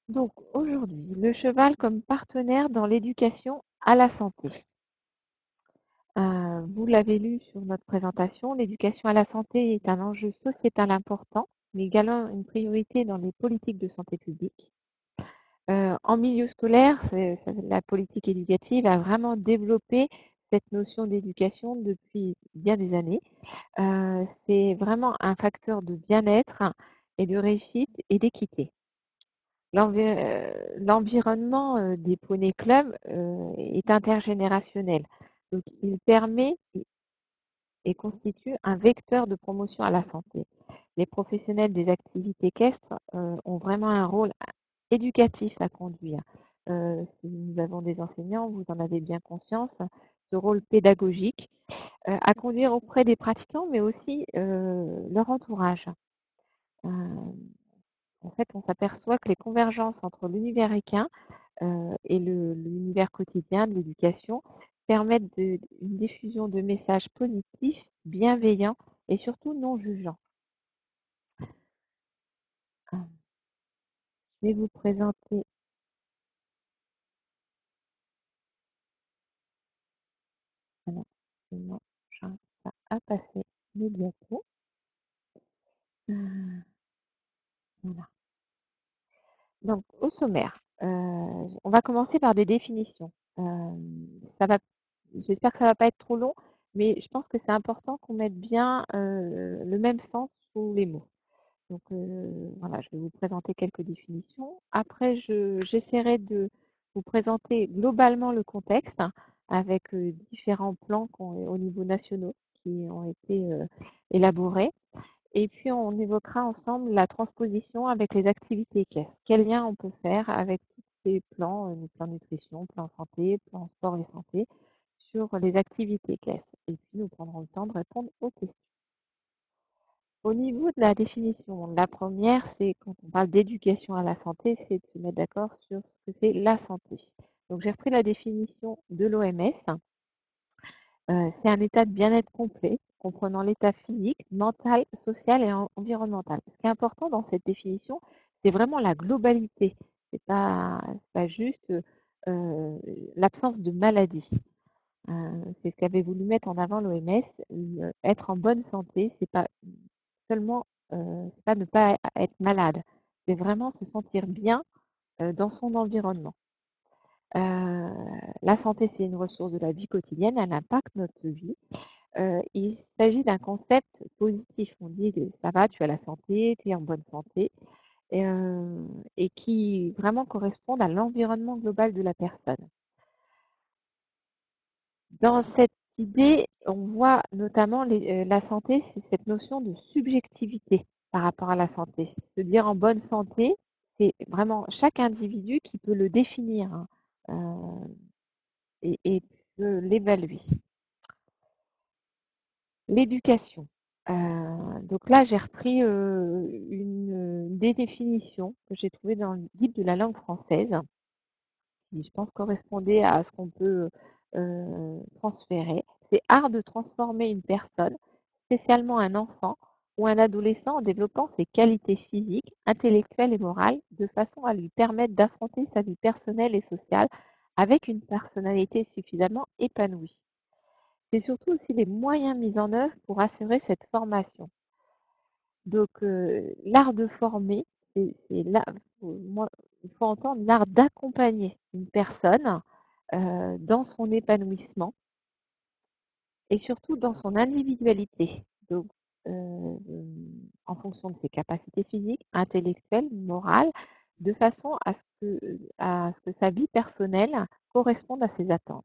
Donc aujourd'hui, le cheval comme partenaire dans l'éducation à la santé. Vous l'avez lu sur notre présentation, l'éducation à la santé est un enjeu sociétal important, mais également une priorité dans les politiques de santé publique. En milieu scolaire, la politique éducative a vraiment développé cette notion d'éducation depuis bien des années. C'est vraiment un facteur de bien-être et de réussite et d'équité. L'environnement, des poneys clubs, est intergénérationnel. Donc il permet et constitue un vecteur de promotion à la santé. Les professionnels des activités équestres, ont vraiment un rôle éducatif à conduire. Si nous avons des enseignants, vous en avez bien conscience, ce rôle pédagogique, à conduire auprès des pratiquants, mais aussi, leur entourage. Heu En fait, on s'aperçoit que les convergences entre l'univers équin, et l'univers quotidien de l'éducation permettent une diffusion de messages positifs, bienveillants et surtout non jugeants. Ah, je vais vous présenter alors, excusez-moi, j'arrive pas à passer le diapo. Heu, voilà. Donc au sommaire, on va commencer par des définitions. Ça va J'espère que ça va pas être trop long, mais je pense que c'est important qu'on mette bien, le même sens sous les mots. Donc, voilà, je vais vous présenter quelques définitions. Après, j'essaierai de vous présenter globalement le contexte hein, avec, différents plans au niveau nationaux qui ont été, élaborés. Et puis on évoquera ensemble la transposition avec les activités équestres. Quel lien on peut faire avec tous ces plans, les plans nutrition, plan santé, plan sport et santé, sur les activités équestres. Et puis nous prendrons le temps de répondre aux questions. Au niveau de la définition, la première, c'est quand on parle d'éducation à la santé, c'est de se mettre d'accord sur ce que c'est la santé. Donc j'ai repris la définition de l'OMS. C'est un état de bien-être complet, comprenant l'état physique, mental, social et environnemental. Ce qui est important dans cette définition, c'est vraiment la globalité. C'est pas juste, heu, l'absence de maladie. C'est ce qu'avait voulu mettre en avant l'OMS. Être en bonne santé, c'est pas seulement, c'est pas ne pas être malade, c'est vraiment se sentir bien, dans son environnement. Heu, la santé, c'est une ressource de la vie quotidienne, elle impacte notre vie. Il s'agit d'un concept positif. On dit que ça va, tu as la santé, tu es en bonne santé et qui vraiment correspondent à l'environnement global de la personne. Dans cette idée, on voit notamment la santé, c'est cette notion de subjectivité par rapport à la santé. Se dire en bonne santé, c'est vraiment chaque individu qui peut le définir, hein, et peut l'évaluer. L'éducation. Donc là, j'ai repris, des définitions que j'ai trouvées dans le guide de la langue française, qui je pense correspondait à ce qu'on peut, transférer. C'est art de transformer une personne, spécialement un enfant ou un adolescent, en développant ses qualités physiques, intellectuelles et morales, de façon à lui permettre d'affronter sa vie personnelle et sociale avec une personnalité suffisamment épanouie. C'est surtout aussi les moyens mis en œuvre pour assurer cette formation. Donc, l'art de former, c'est l'art moi, il faut entendre l'art d'accompagner une personne, dans son épanouissement et surtout dans son individualité. Donc, en fonction de ses capacités physiques, intellectuelles, morales, de façon à ce que sa vie personnelle corresponde à ses attentes.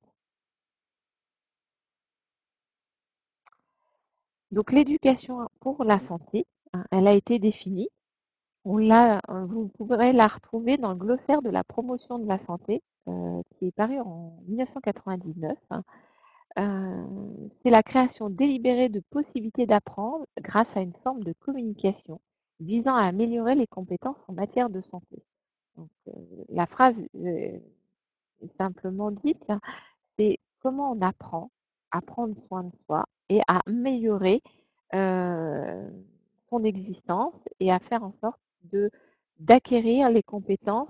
Donc l'éducation pour la santé, hein, elle a été définie. Vous pourrez la retrouver dans le glossaire de la promotion de la santé, qui est paru en 1999. C'est la création délibérée de possibilités d'apprendre grâce à une forme de communication visant à améliorer les compétences en matière de santé. Donc, la phrase, simplement dite, c'est comment on apprend à prendre soin de soi et à améliorer, heu, son existence et à faire en sorte d'acquérir les compétences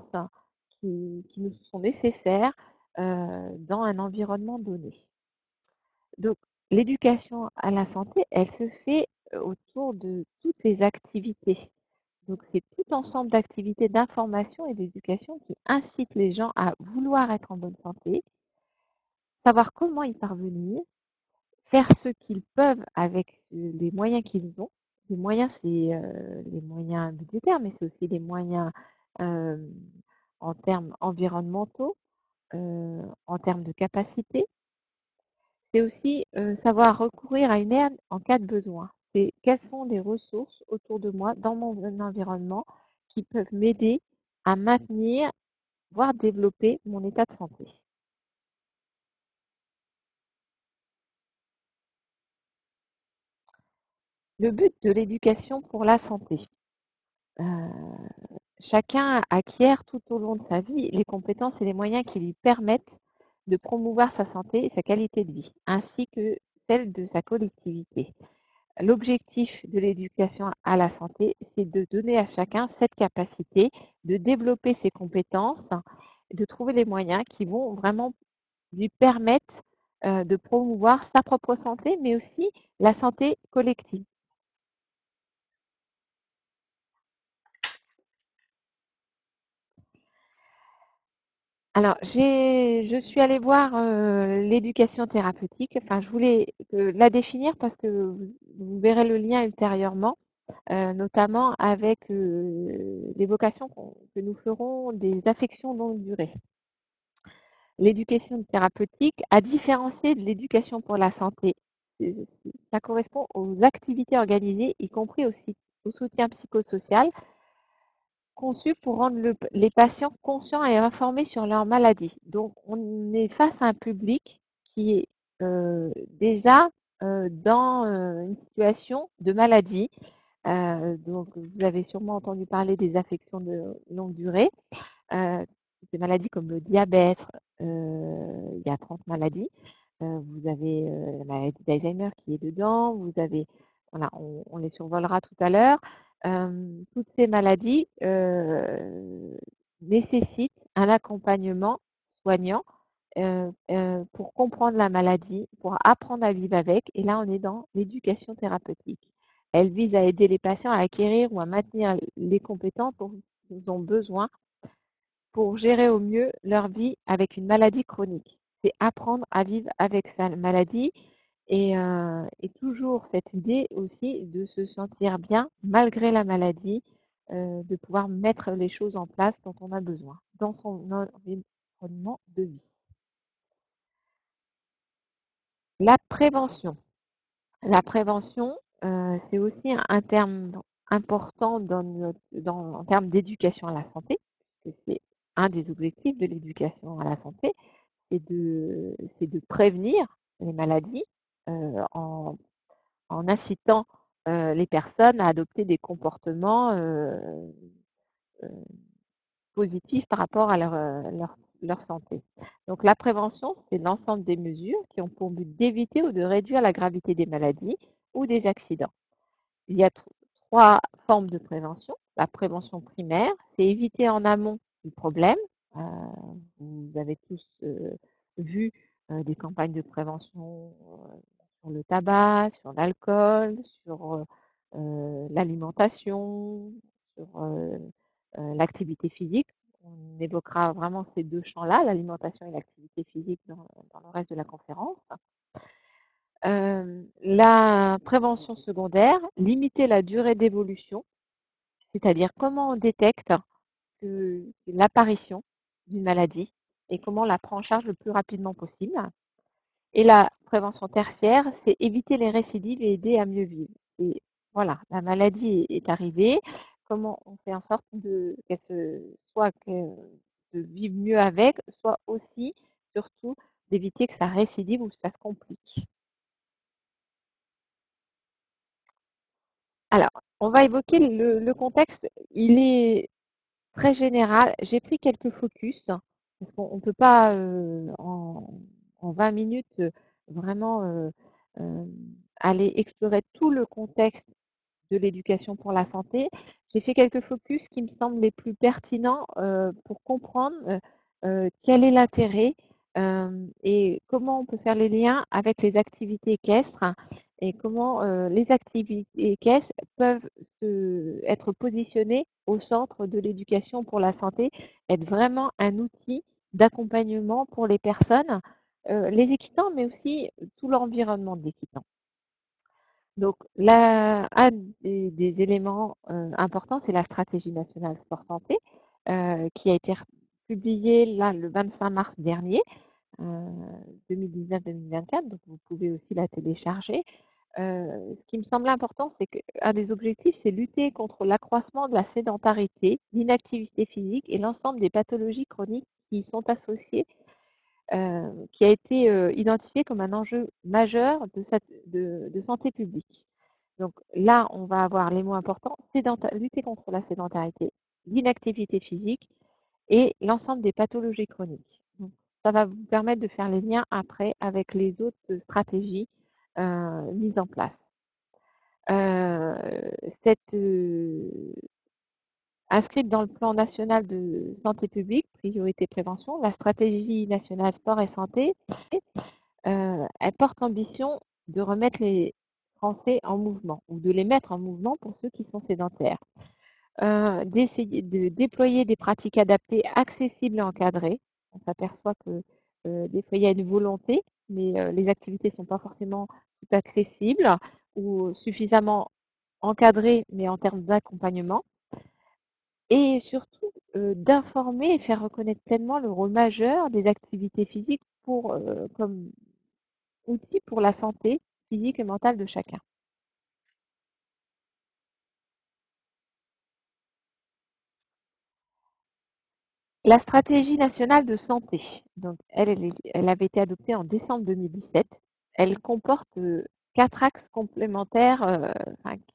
qui nous sont nécessaires dans un environnement donné. Donc, l'éducation à la santé, elle se fait autour de toutes les activités. Donc, c'est tout ensemble d'activités d'information et d'éducation qui incitent les gens à vouloir être en bonne santé, savoir comment y parvenir, faire ce qu'ils peuvent avec les moyens qu'ils ont. Les moyens, c'est les moyens budgétaires, mais c'est aussi les moyens euh, en termes environnementaux, en termes de capacité. C'est aussi savoir recourir à une aide en cas de besoin. C'est quelles sont les ressources autour de moi, dans mon environnement, qui peuvent m'aider à maintenir, voire développer mon état de santé. Le but de l'éducation pour la santé. Euh, Chacun acquiert tout au long de sa vie les compétences et les moyens qui lui permettent de promouvoir sa santé et sa qualité de vie, ainsi que celle de sa collectivité. L'objectif de l'éducation à la santé, c'est de donner à chacun cette capacité de développer ses compétences, de trouver les moyens qui vont vraiment lui permettre de promouvoir sa propre santé, mais aussi la santé collective. Alors, je suis allée voir l'éducation thérapeutique. Enfin, je voulais la définir parce que vous verrez le lien ultérieurement, notamment avec l'évocation que nous ferons des affections longue durée. L'éducation thérapeutique, à différencier de l'éducation pour la santé, ça correspond aux activités organisées, y compris aussi au soutien psychosocial, conçues pour rendre les patients conscients et informés sur leur maladie. Donc, on est face à un public qui est déjà dans une situation de maladie. Donc, vous avez sûrement entendu parler des affections de longue durée. Des maladies comme le diabète, il y a 30 maladies. Vous avez la maladie d'Alzheimer qui est dedans. Vous avez, voilà, on les survolera tout à l'heure. Toutes ces maladies nécessitent un accompagnement soignant pour comprendre la maladie, pour apprendre à vivre avec. Et là, on est dans l'éducation thérapeutique. Elle vise à aider les patients à acquérir ou à maintenir les compétences dont ils ont besoin pour gérer au mieux leur vie avec une maladie chronique. C'est apprendre à vivre avec sa maladie et toujours cette idée aussi de se sentir bien malgré la maladie, de pouvoir mettre les choses en place dont on a besoin dans son environnement de vie. La prévention. La prévention, c'est aussi un terme important en termes d'éducation à la santé, parce que c'est un des objectifs de l'éducation à la santé, c'est de prévenir les maladies en incitant les personnes à adopter des comportements euh, positifs par rapport à leur santé. Donc la prévention, c'est l'ensemble des mesures qui ont pour but d'éviter ou de réduire la gravité des maladies ou des accidents. Il y a trois formes de prévention. La prévention primaire, c'est éviter en amont le problème. Euh, Vous avez tous vu des campagnes de prévention sur le tabac, sur l'alcool, sur l'alimentation, sur l'activité physique. On évoquera vraiment ces deux champs-là, l'alimentation et l'activité physique, dans le reste de la conférence. La prévention secondaire, limiter la durée d'évolution, c'est-à-dire comment on détecte l'apparition d'une maladie et comment on la prend en charge le plus rapidement possible. Et la prévention tertiaire, c'est éviter les récidives et aider à mieux vivre. Et voilà, la maladie est arrivée, comment on fait en sorte de vivre mieux avec, soit aussi, surtout, d'éviter que ça récidive ou que ça se complique. Alors, on va évoquer le contexte. Il est très général. J'ai pris quelques focus parce qu'on ne peut pas en 20 minutes vraiment euh, aller explorer tout le contexte de l'éducation pour la santé. j'ai fait quelques focus qui me semblent les plus pertinents pour comprendre quel est l'intérêt et comment on peut faire les liens avec les activités équestres et comment les activités équestres peuvent être positionnées au centre de l'éducation pour la santé, être vraiment un outil d'accompagnement pour les personnes, les équitants, mais aussi tout l'environnement de l'équitant. Donc, un des éléments importants, c'est la stratégie nationale sport santé, qui a été publiée là le 25 mars dernier, 2019-2024. Donc, vous pouvez aussi la télécharger. Ce qui me semble important, c'est qu'un des objectifs, c'est lutter contre l'accroissement de la sédentarité, l'inactivité physique et l'ensemble des pathologies chroniques qui y sont associées, qui a été identifié comme un enjeu majeur de santé publique. Donc là, on va avoir les mots importants, lutter contre la sédentarité, l'inactivité physique et l'ensemble des pathologies chroniques. Donc, ça va vous permettre de faire les liens après avec les autres stratégies mises en place. Cette inscrite dans le plan national de santé publique, priorité prévention, la stratégie nationale sport et santé, elle porte l'ambition de remettre les Français en mouvement ou de les mettre en mouvement pour ceux qui sont sédentaires. D'essayer de déployer des pratiques adaptées, accessibles et encadrées. On s'aperçoit que des fois il y a une volonté, mais les activités ne sont pas forcément tout accessibles ou suffisamment encadrées, mais en termes d'accompagnement. Et surtout, d'informer et faire reconnaître pleinement le rôle majeur des activités physiques comme outil pour la santé physique et mentale de chacun. La stratégie nationale de santé, donc elle avait été adoptée en décembre 2017. Elle comporte 4 axes complémentaires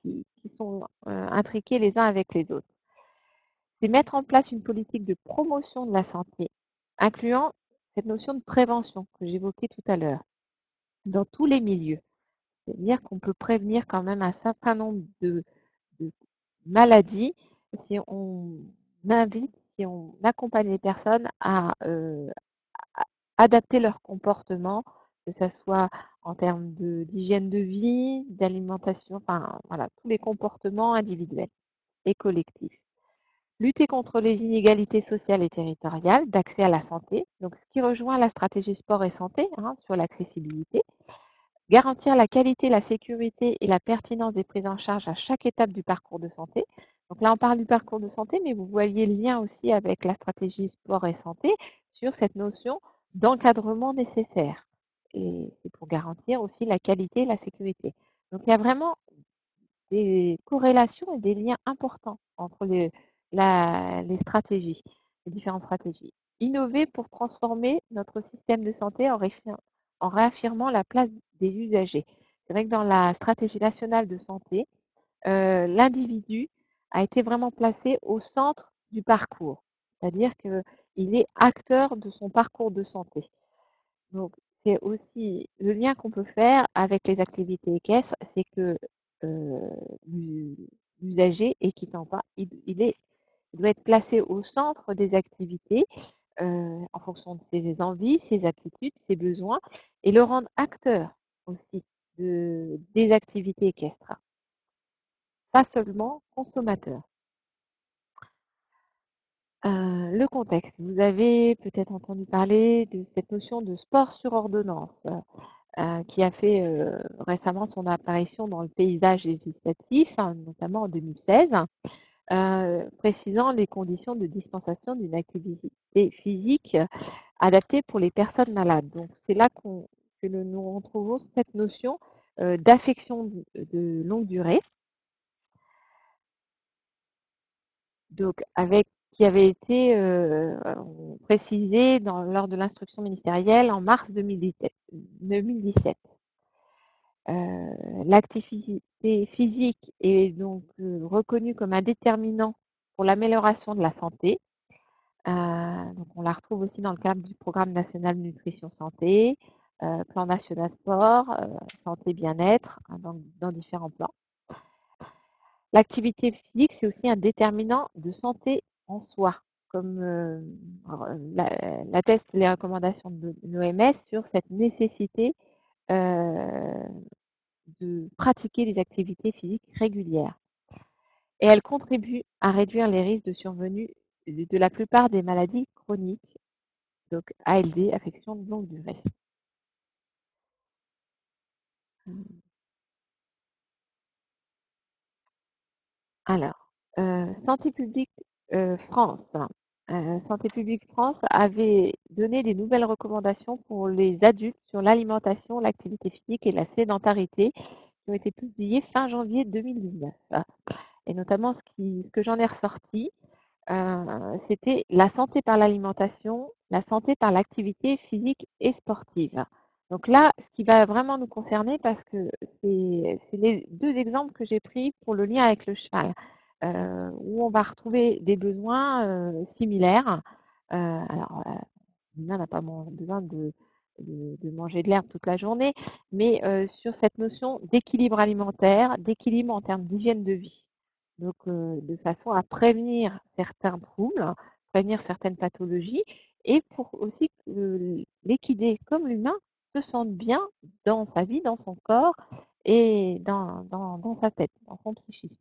qui sont intriqués les uns avec les autres. C'est mettre en place une politique de promotion de la santé, incluant cette notion de prévention que j'évoquais tout à l'heure, dans tous les milieux. C'est-à-dire qu'on peut prévenir quand même un certain nombre de maladies si on invite, si on accompagne les personnes à adapter leur comportement, que ce soit en termes d'hygiène de vie, d'alimentation, enfin voilà, tous les comportements individuels et collectifs. Lutter contre les inégalités sociales et territoriales d'accès à la santé, donc ce qui rejoint la stratégie sport et santé sur l'accessibilité. Garantir la qualité, la sécurité et la pertinence des prises en charge à chaque étape du parcours de santé. Donc là, on parle du parcours de santé, mais vous voyez le lien aussi avec la stratégie sport et santé sur cette notion d'encadrement nécessaire. Et c'est pour garantir aussi la qualité et la sécurité. Donc il y a vraiment des corrélations et des liens importants entre les stratégies, les différentes stratégies. Innover pour transformer notre système de santé en réaffirmant la place des usagers. C'est vrai que dans la stratégie nationale de santé, l'individu a été vraiment placé au centre du parcours, c'est-à-dire qu'il est acteur de son parcours de santé. Donc, c'est aussi le lien qu'on peut faire avec les activités équestres, c'est que l'usager est quittant pas, il doit être placé au centre des activités en fonction de ses envies, ses aptitudes, ses besoins, et le rendre acteur aussi des activités équestres, pas seulement consommateur. Le contexte. Vous avez peut-être entendu parler de cette notion de sport sur ordonnance qui a fait récemment son apparition dans le paysage législatif, notamment en 2016, précisant les conditions de dispensation d'une activité physique adaptée pour les personnes malades. Donc c'est là que nous retrouvons cette notion d'affection de longue durée, donc qui avait été précisé lors de l'instruction ministérielle en mars 2017. L'activité physique est donc reconnue comme un déterminant pour l'amélioration de la santé. Donc on la retrouve aussi dans le cadre du programme national nutrition santé, plan national sport, santé bien-être, dans différents plans. L'activité physique, c'est aussi un déterminant de santé en soi, comme l'attestent les recommandations de l'OMS sur cette nécessité euh, de pratiquer des activités physiques régulières. Et elle contribue à réduire les risques de survenue de la plupart des maladies chroniques, donc ALD, affection de longue durée. Alors, Santé publique France. Santé publique France avait donné des nouvelles recommandations pour les adultes sur l'alimentation, l'activité physique et la sédentarité qui ont été publiées fin janvier 2019. Et notamment, ce que j'en ai ressorti, c'était la santé par l'alimentation, la santé par l'activité physique et sportive. Donc là, ce qui va vraiment nous concerner, parce que c'est les deux exemples que j'ai pris pour le lien avec le cheval, où on va retrouver des besoins similaires. Alors, l'humain n'a pas besoin de manger de l'herbe toute la journée, mais sur cette notion d'équilibre alimentaire, d'équilibre en termes d'hygiène de vie. Donc, de façon à prévenir certains troubles, prévenir certaines pathologies, et pour aussi que l'équidé comme l'humain se sente bien dans sa vie, dans son corps et dans sa tête, dans son psychisme.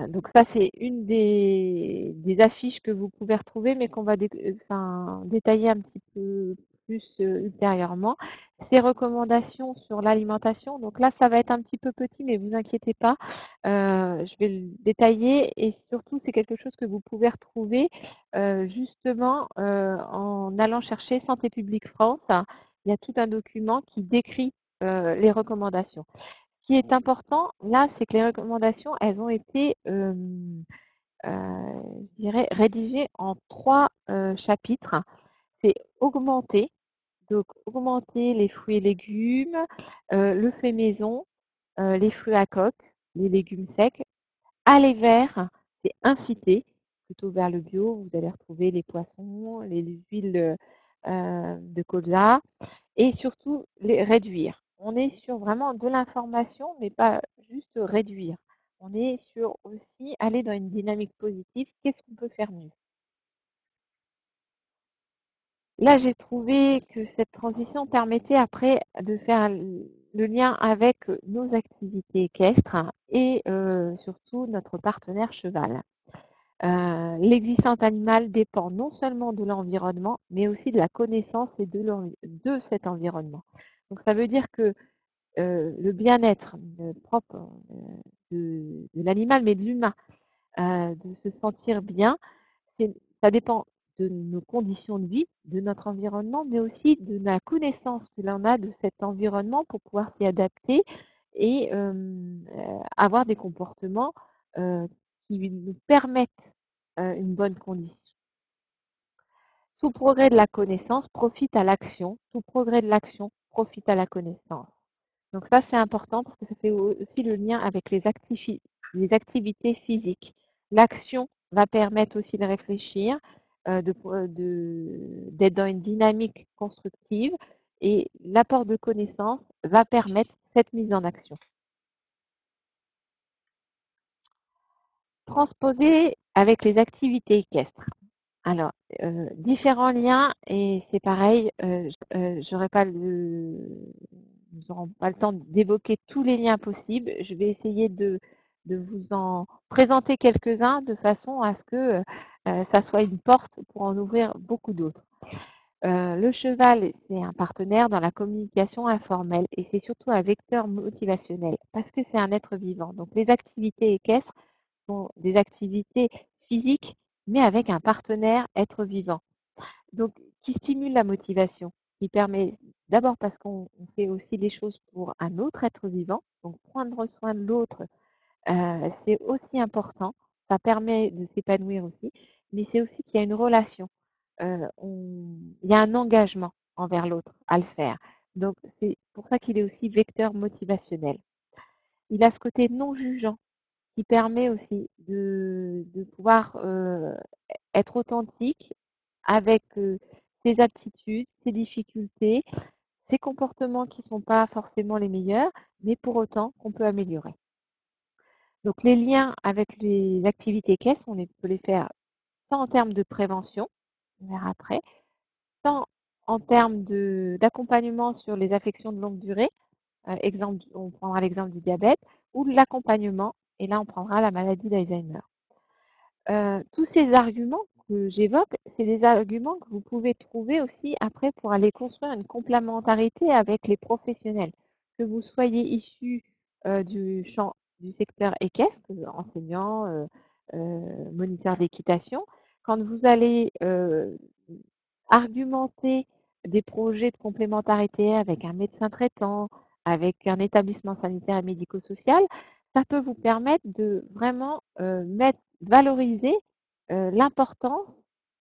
Donc ça, c'est une des affiches que vous pouvez retrouver, mais qu'on va détailler un petit peu plus ultérieurement. Ces recommandations sur l'alimentation, donc là, ça va être un petit peu petit, mais vous inquiétez pas, je vais le détailler et surtout, c'est quelque chose que vous pouvez retrouver justement en allant chercher Santé publique France. Il y a tout un document qui décrit les recommandations. Ce qui est important, là, c'est que les recommandations, elles ont été, je dirais, rédigées en 3 chapitres. C'est augmenter les fruits et légumes, le fait maison, les fruits à coque, les légumes secs. Aller vers, c'est inciter, plutôt vers le bio. Vous allez retrouver les poissons, les huiles de colza, et surtout les réduire. On est sur vraiment de l'information, mais pas juste réduire. On est sur aussi aller dans une dynamique positive. Qu'est-ce qu'on peut faire mieux? Là, j'ai trouvé que cette transition permettait après de faire le lien avec nos activités équestres et surtout notre partenaire cheval. L'existence animale dépend non seulement de l'environnement, mais aussi de la connaissance et de cet environnement. Donc ça veut dire que le bien-être propre de l'animal, mais de l'humain, de se sentir bien, ça dépend de nos conditions de vie, de notre environnement, mais aussi de la connaissance que l'on a de cet environnement pour pouvoir s'y adapter et avoir des comportements qui nous permettent une bonne condition. Tout progrès de la connaissance profite à l'action, tout progrès de l'action profite à la connaissance. Donc ça, c'est important parce que ça fait aussi le lien avec les activités physiques. L'action va permettre aussi de réfléchir, d'être dans une dynamique constructive, et l'apport de connaissances va permettre cette mise en action. Transposer avec les activités équestres. Alors, différents liens, et c'est pareil, j'aurais pas nous n'aurons pas le temps d'évoquer tous les liens possibles. Je vais essayer de vous en présenter quelques-uns de façon à ce que ça soit une porte pour en ouvrir beaucoup d'autres. Le cheval, c'est un partenaire dans la communication informelle et c'est surtout un vecteur motivationnel parce que c'est un être vivant. Donc, les activités équestres sont des activités physiques, mais avec un partenaire être vivant. Donc, qui stimule la motivation, qui permet d'abord parce qu'on fait aussi des choses pour un autre être vivant, donc prendre soin de l'autre, c'est aussi important, ça permet de s'épanouir aussi, mais c'est aussi qu'il y a une relation, il y a un engagement envers l'autre à le faire. Donc, c'est pour ça qu'il est aussi vecteur motivationnel. Il a ce côté non jugeant qui permet aussi de pouvoir être authentique avec ses aptitudes, ses difficultés, ces comportements qui ne sont pas forcément les meilleurs, mais pour autant qu'on peut améliorer. Donc les liens avec les activités équestres, peut les faire tant en termes de prévention, on verra après, tant en termes d'accompagnement sur les affections de longue durée, exemple, on prendra l'exemple du diabète, ou de l'accompagnement, et là on prendra la maladie d'Alzheimer. Tous ces arguments que j'évoque, c'est des arguments que vous pouvez trouver aussi après pour aller construire une complémentarité avec les professionnels. Que vous soyez issu du secteur équestre, enseignant, moniteur d'équitation, quand vous allez argumenter des projets de complémentarité avec un médecin traitant, avec un établissement sanitaire et médico-social, ça peut vous permettre de vraiment valoriser l'importance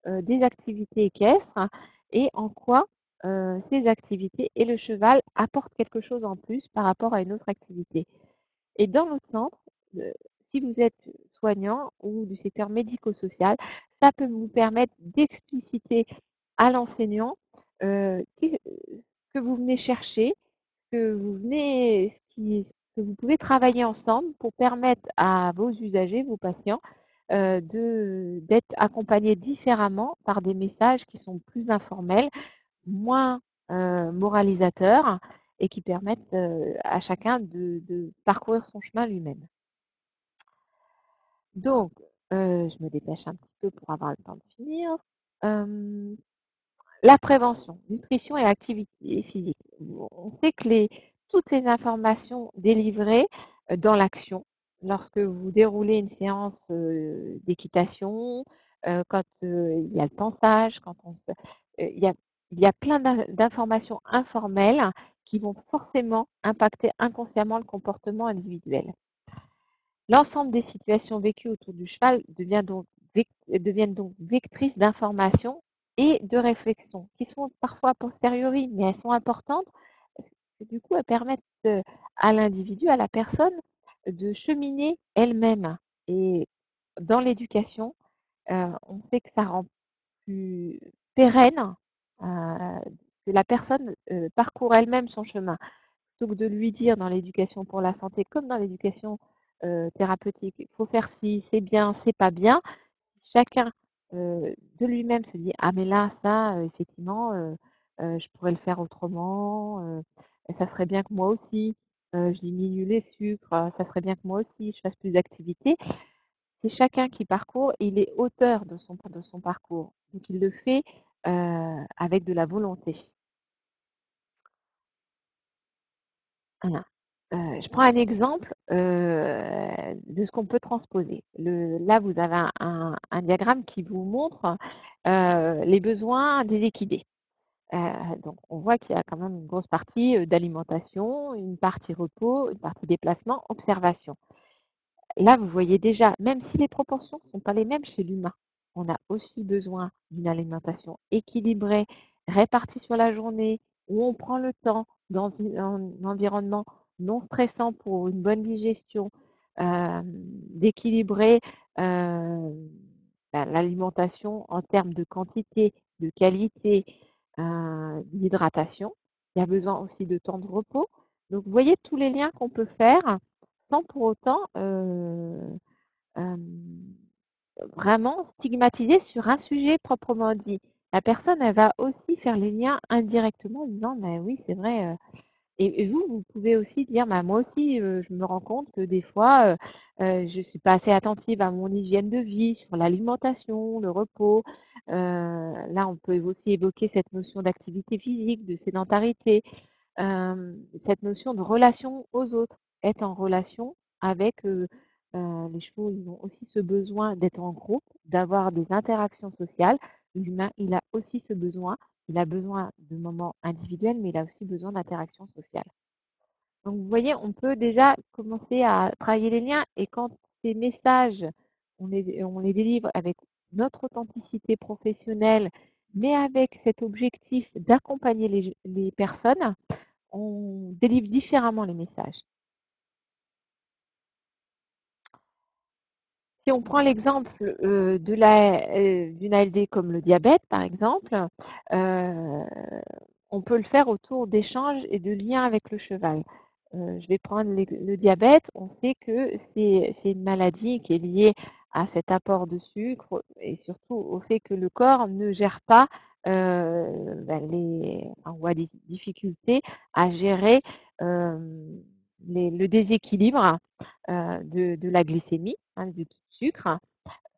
des activités équestres et en quoi ces activités et le cheval apportent quelque chose en plus par rapport à une autre activité. Et dans notre centre, si vous êtes soignant ou du secteur médico-social, ça peut vous permettre d'expliciter à l'enseignant que vous venez chercher, que vous venez, que vous pouvez travailler ensemble pour permettre à vos usagers, vos patients, d'être accompagnés différemment par des messages qui sont plus informels, moins moralisateurs et qui permettent à chacun de parcourir son chemin lui-même. Donc, je me dépêche un petit peu pour avoir le temps de finir. La prévention, nutrition et activité physique. On sait que toutes les informations délivrées dans l'action, lorsque vous déroulez une séance d'équitation, quand il y a le pansage, il y a plein d'informations informelles qui vont forcément impacter inconsciemment le comportement individuel. L'ensemble des situations vécues autour du cheval deviennent donc vectrices d'informations et de réflexion, qui sont parfois a posteriori, mais elles sont importantes, parce que du coup, elles permettent à l'individu, à la personne, de cheminer elle-même. Et dans l'éducation, on sait que ça rend plus pérenne, que la personne parcourt elle-même son chemin plutôt que de lui dire dans l'éducation pour la santé comme dans l'éducation thérapeutique, il faut faire ci, c'est bien, c'est pas bien. Chacun de lui-même se dit ah mais là ça effectivement je pourrais le faire autrement, ça serait bien que moi aussi je diminue les sucres, ça serait bien que moi aussi je fasse plus d'activités. C'est chacun qui parcourt et il est auteur de son parcours. Donc il le fait avec de la volonté. Voilà. Je prends un exemple de ce qu'on peut transposer. Là, vous avez un diagramme qui vous montre les besoins des équidés. Donc, on voit qu'il y a quand même une grosse partie d'alimentation, une partie repos, une partie déplacement, observation. Là, vous voyez déjà, même si les proportions ne sont pas les mêmes chez l'humain, on a aussi besoin d'une alimentation équilibrée, répartie sur la journée, où on prend le temps dans un environnement non stressant pour une bonne digestion, d'équilibrer l'alimentation en termes de quantité, de qualité, d'hydratation. Il y a besoin aussi de temps de repos. Donc, vous voyez tous les liens qu'on peut faire sans pour autant hem, vraiment stigmatiser sur un sujet proprement dit. La personne, elle va aussi faire les liens indirectement en disant: «Mais oui, c'est vrai», et vous pouvez aussi dire: «Bah, moi aussi, je me rends compte que des fois, je suis pas assez attentive à mon hygiène de vie, sur l'alimentation, le repos». Là, on peut aussi évoquer cette notion d'activité physique, de sédentarité. Cette notion de relation aux autres, être en relation avec, les chevaux, ils ont aussi ce besoin d'être en groupe, d'avoir des interactions sociales. L'humain, il a aussi ce besoin, il a besoin de moments individuels, mais il a aussi besoin d'interactions sociales. Donc vous voyez, on peut déjà commencer à travailler les liens et quand ces messages, on les délivre avec notre authenticité professionnelle, mais avec cet objectif d'accompagner les personnes, on délivre différemment les messages. Si on prend l'exemple, d'une ALD comme le diabète, par exemple, heu, on peut le faire autour d'échanges et de liens avec le cheval. Je vais prendre le diabète. On sait que c'est une maladie qui est liée à cet apport de sucre et surtout au fait que le corps ne gère pas ou a des difficultés à gérer euh, le déséquilibre de la glycémie, hein, du sucre,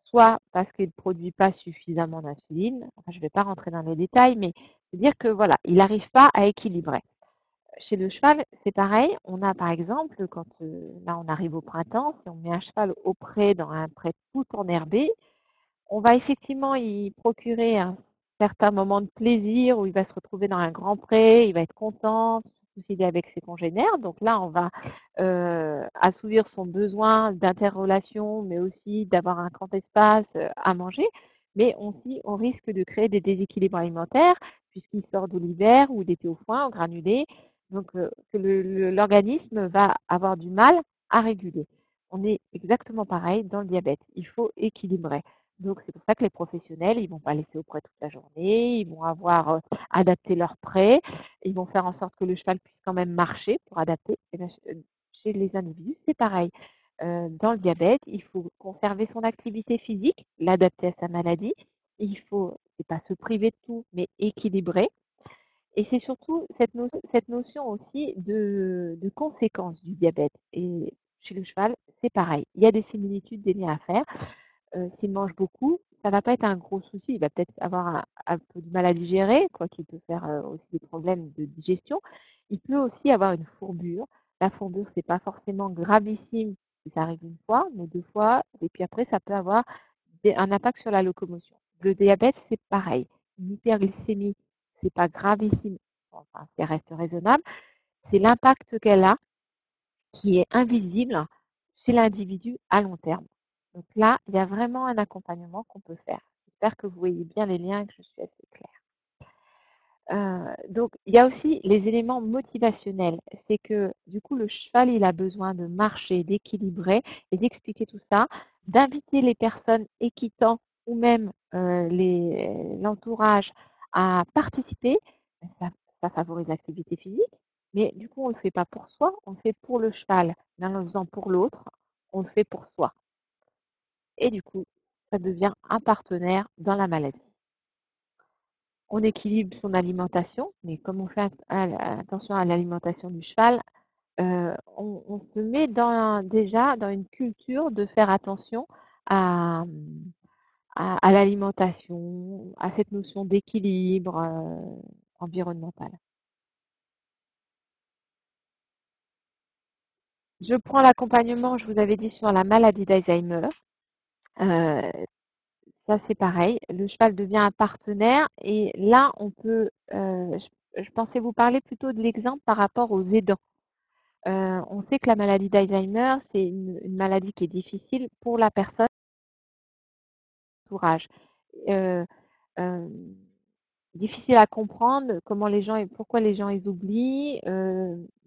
soit parce qu'il ne produit pas suffisamment d'insuline. Enfin, je ne vais pas rentrer dans les détails, mais c'est-à-dire que voilà, il n'arrive pas à équilibrer. Chez le cheval, c'est pareil. On a par exemple, quand là on arrive au printemps, si on met un cheval au pré dans un pré tout enherbé, on va effectivement y procurer un certain moment de plaisir où il va se retrouver dans un grand pré, il va être content, surtout s'il est avec ses congénères. Donc là, on va assouvir son besoin d'interrelation, mais aussi d'avoir un grand espace à manger. Mais aussi, on risque de créer des déséquilibres alimentaires puisqu'il sort de l'hiver ou il était au foin, au granulé. Donc, que l'organisme va avoir du mal à réguler. On est exactement pareil dans le diabète. Il faut équilibrer. Donc, c'est pour ça que les professionnels, ils vont pas laisser au prêt toute la journée, ils vont avoir adapté leur prêt, ils vont faire en sorte que le cheval puisse quand même marcher pour adapter. Et bien, chez les individus, c'est pareil. Dans le diabète, il faut conserver son activité physique, l'adapter à sa maladie. Il faut, c'est pas se priver de tout, mais équilibrer. Et c'est surtout cette notion aussi de conséquence du diabète. Et chez le cheval, c'est pareil. Il y a des similitudes, des liens à faire. S'il mange beaucoup, ça va pas être un gros souci. Il va peut-être avoir un peu de mal à digérer, quoi qu'il peut faire aussi des problèmes de digestion. Il peut aussi avoir une fourbure. La fourbure, c'est pas forcément gravissime si ça arrive une fois, mais deux fois, et puis après, ça peut avoir un impact sur la locomotion. Le diabète, c'est pareil. Une hyperglycémie, c'est pas gravissime, enfin, ça reste raisonnable. C'est l'impact qu'elle a qui est invisible chez l'individu à long terme. Donc là, il y a vraiment un accompagnement qu'on peut faire. J'espère que vous voyez bien les liens et que je suis assez claire. Donc, il y a aussi les éléments motivationnels. C'est que, du coup, le cheval, il a besoin de marcher, d'équilibrer et d'expliquer tout ça, d'inviter les personnes équitantes ou même l'entourage à participer. Ça, ça favorise l'activité physique, mais du coup, on ne le fait pas pour soi, on le fait pour le cheval. Mais en le faisant pour l'autre, on le fait pour soi. Et du coup, ça devient un partenaire dans la maladie. On équilibre son alimentation, mais comme on fait attention à l'alimentation du cheval, on se met déjà dans une culture de faire attention à, à l'alimentation, à cette notion d'équilibre environnemental. Je prends l'accompagnement, je vous avais dit, sur la maladie d'Alzheimer. Euh, Ça, c'est pareil. Le cheval devient un partenaire et là, on peut, je pensais vous parler plutôt de l'exemple par rapport aux aidants. On sait que la maladie d'Alzheimer, c'est une maladie qui est difficile pour la personne entourage. Euh, euh, Difficile à comprendre comment les gens et pourquoi les gens les oublient,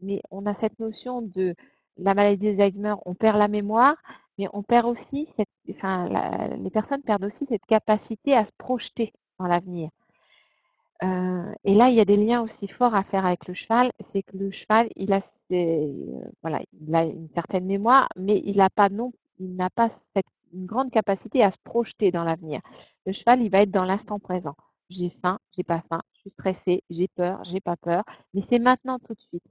mais on a cette notion de la maladie d'Alzheimer, on perd la mémoire, mais on perd aussi les personnes perdent aussi cette capacité à se projeter dans l'avenir. Et là, il y a des liens aussi forts à faire avec le cheval. C'est que le cheval, voilà, il a une certaine mémoire, mais il n'a pas une grande capacité à se projeter dans l'avenir. Le cheval, il va être dans l'instant présent. J'ai faim, j'ai pas faim, je suis stressée, j'ai peur, j'ai pas peur, mais c'est maintenant tout de suite.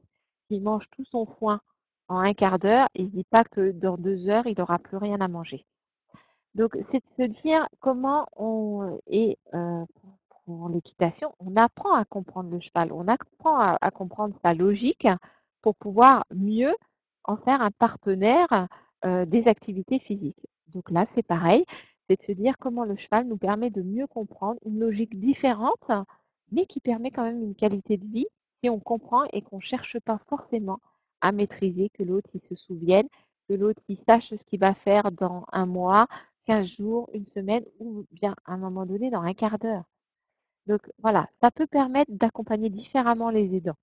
S'il mange tout son foin en un quart d'heure, il ne se dit pas que dans 2 heures, il n'aura plus rien à manger. Donc, c'est de se dire comment pour l'équitation, on apprend à comprendre le cheval, on apprend à comprendre sa logique pour pouvoir mieux en faire un partenaire des activités physiques. Donc là, c'est pareil, c'est de se dire comment le cheval nous permet de mieux comprendre une logique différente, mais qui permet quand même une qualité de vie si on comprend et qu'on ne cherche pas forcément à maîtriser, que l'autre il se souvienne, que l'autre il sache ce qu'il va faire dans un mois, 15 jours, une semaine ou bien à un moment donné dans un quart d'heure. Donc voilà, ça peut permettre d'accompagner différemment les aidants.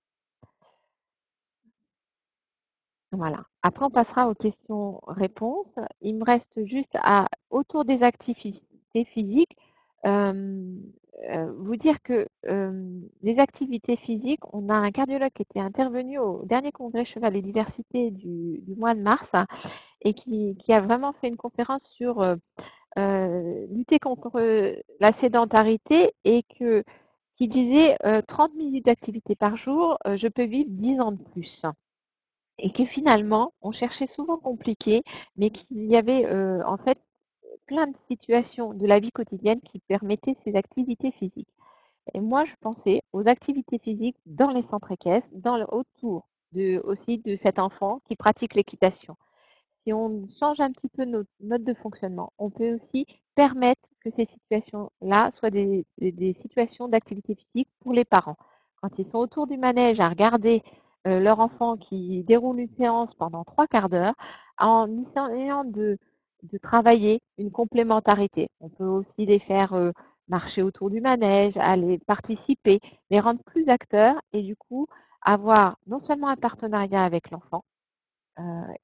Voilà. Après, on passera aux questions-réponses. Il me reste juste autour des activités physiques, Hem, vous dire que, les activités physiques, on a un cardiologue qui était intervenu au dernier congrès Cheval et Diversité du mois de mars et qui a vraiment fait une conférence sur, lutter contre la sédentarité et qui disait, 30 minutes d'activité par jour, je peux vivre 10 ans de plus. Et que finalement, on cherchait souvent compliqué, mais qu'il y avait, en fait, plein de situations de la vie quotidienne qui permettaient ces activités physiques. Et moi, je pensais aux activités physiques dans les centres équestres, autour aussi de cet enfant qui pratique l'équitation. Si on change un petit peu notre mode de fonctionnement, on peut aussi permettre que ces situations-là soient des situations d'activité physique pour les parents. Quand ils sont autour du manège à regarder leur enfant qui déroule une séance pendant 3/4 d'heure, en essayant de travailler une complémentarité. On peut aussi les faire marcher autour du manège, aller participer, les rendre plus acteurs et du coup avoir non seulement un partenariat avec l'enfant,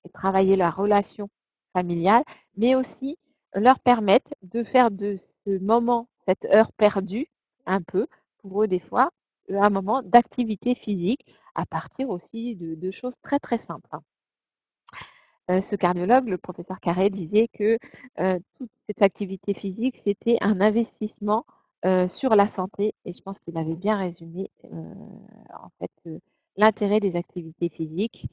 et travailler la relation familiale, mais aussi leur permettre de faire de ce moment, cette heure perdue, un peu, pour eux des fois, un moment d'activité physique à partir aussi de choses très, très simples, hein. Ce cardiologue, le professeur Carré, disait que toute cette activité physique, c'était un investissement sur la santé et je pense qu'il avait bien résumé en fait l'intérêt des activités physiques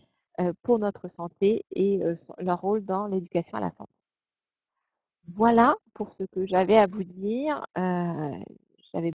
pour notre santé et leur rôle dans l'éducation à la santé. Voilà pour ce que j'avais à vous dire. J'avais